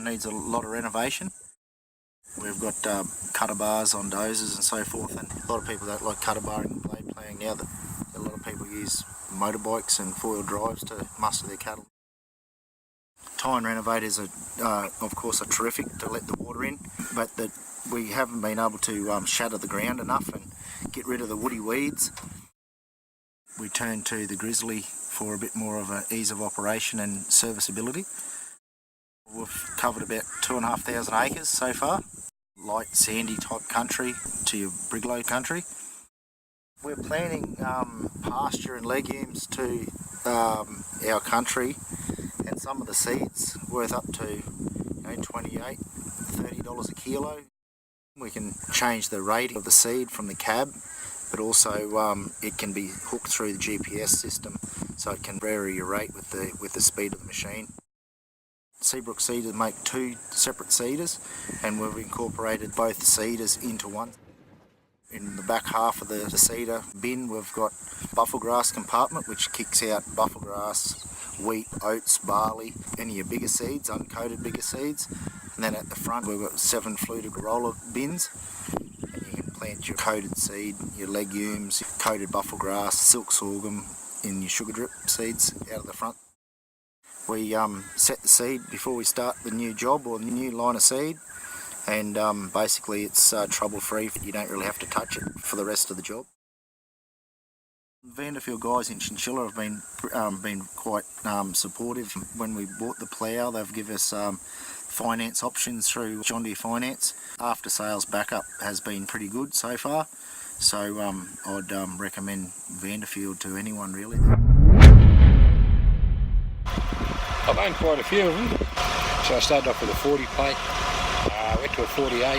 one needs a lot of renovation. We've got cutter bars on dozers and so forth, and a lot of people don't like cutter barring and blade ploughing now. That a lot of people use motorbikes and four-wheel drives to muster their cattle. Tie and renovate is, of course, terrific to let the water in, but we haven't been able to shatter the ground enough and get rid of the woody weeds. We turned to the Grizzly for a bit more of an ease of operation and serviceability. We've covered about 2,500 acres so far. Light sandy type country to your brigalow country. We're planting pasture and legumes to our country, and some of the seeds worth up to $28, $30 a kilo. We can change the rating of the seed from the cab, but also it can be hooked through the GPS system, so it can vary your rate with the speed of the machine. Seabrook Seeders make two separate seeders, and we've incorporated both seeders into one. In the back half of the seeder bin, we've got buffel grass compartment, which kicks out buffel grass, wheat, oats, barley, any of your bigger seeds, uncoated bigger seeds. And then at the front we've got 7 fluted roller bins, and you can plant your coated seed, your legumes, coated buffel grass, silk sorghum in your sugar drip seeds out of the front. We set the seed before we start the new job or the new line of seed, and basically it's trouble free. You don't really have to touch it for the rest of the job. Vanderfield guys in Chinchilla have been quite supportive. When we bought the plough, they've given us finance options through John Deere Finance. After sales backup has been pretty good so far, so I'd recommend Vanderfield to anyone really. I've owned quite a few of them. So I started off with a 40 plate, went to a 48,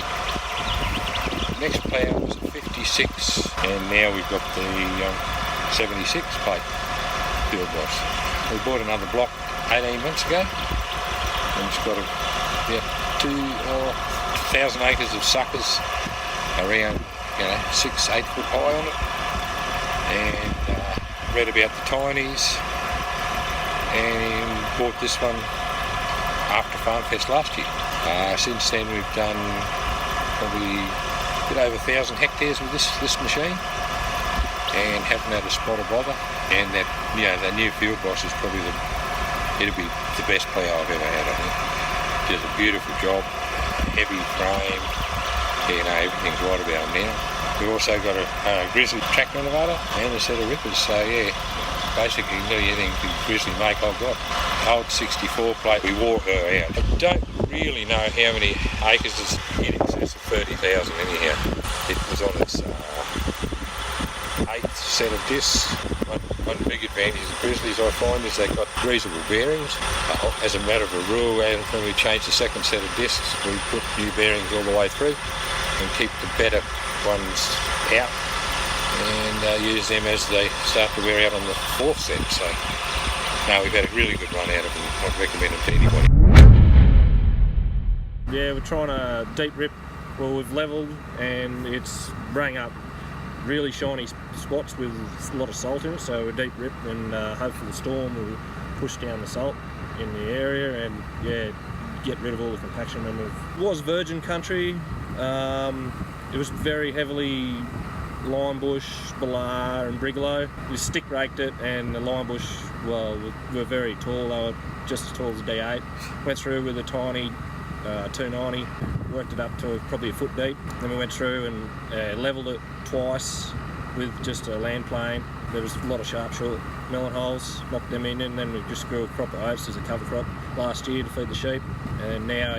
next plough was a 56, and now we've got the 76 plate field boss. We bought another block 18 months ago, and it's got about 2,000 acres of suckers around 6-8 foot high on it, and read about the tinies, and bought this one after Farm Fest last year. Since then we've done probably a bit over 1,000 hectares with this machine, and haven't had a spot of bother. And that the new field boss is probably it'll be the best plough I've ever had, I think. Does a beautiful job, heavy frame, everything's right about them now. We've also got a Grizzly track renovator and a set of rippers, so yeah, basically nearly anything the Grizzly make I've got. Old 64 plate, we wore her out. I don't really know how many acres it's in excess of 30,000 anyhow. It was on its 8th set of discs. One big advantage of Grizzlies I find is they've got reasonable bearings. As a matter of a rule, and when we change the second set of discs, we put new bearings all the way through and keep the better ones out, and use them as they start to wear out on the 4th set. So no, we've had a really good run out of them. I'd recommend them to anybody. Yeah, we're trying to deep rip. Well, we've levelled and it's bringing up really shiny spots with a lot of salt in it, so we're deep rip, and hopefully the storm will push down the salt in the area and get rid of all the compaction. And it was virgin country. It was very heavily lime bush, balar and brigalow. We stick raked it, and the lime bush, well, were very tall. They were just as tall as a D8. Went through with a tiny 290, worked it up to probably a foot deep. Then we went through and levelled it twice with just a land plane. There was a lot of sharp short melon holes, knocked them in, and then we just grew a crop of oats as a cover crop last year to feed the sheep. And now,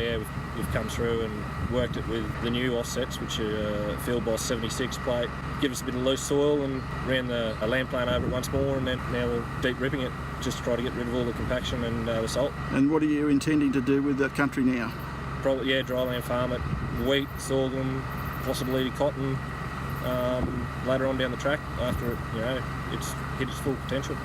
we've come through and worked it with the new offsets, which are Field Boss 76 plate. Give us a bit of loose soil, and ran the land plane over it once more, and then now we're deep ripping it just to try to get rid of all the compaction and the salt. And what are you intending to do with that country now? Probably, dryland farm it, wheat, sorghum, possibly cotton, later on down the track after it's hit its full potential.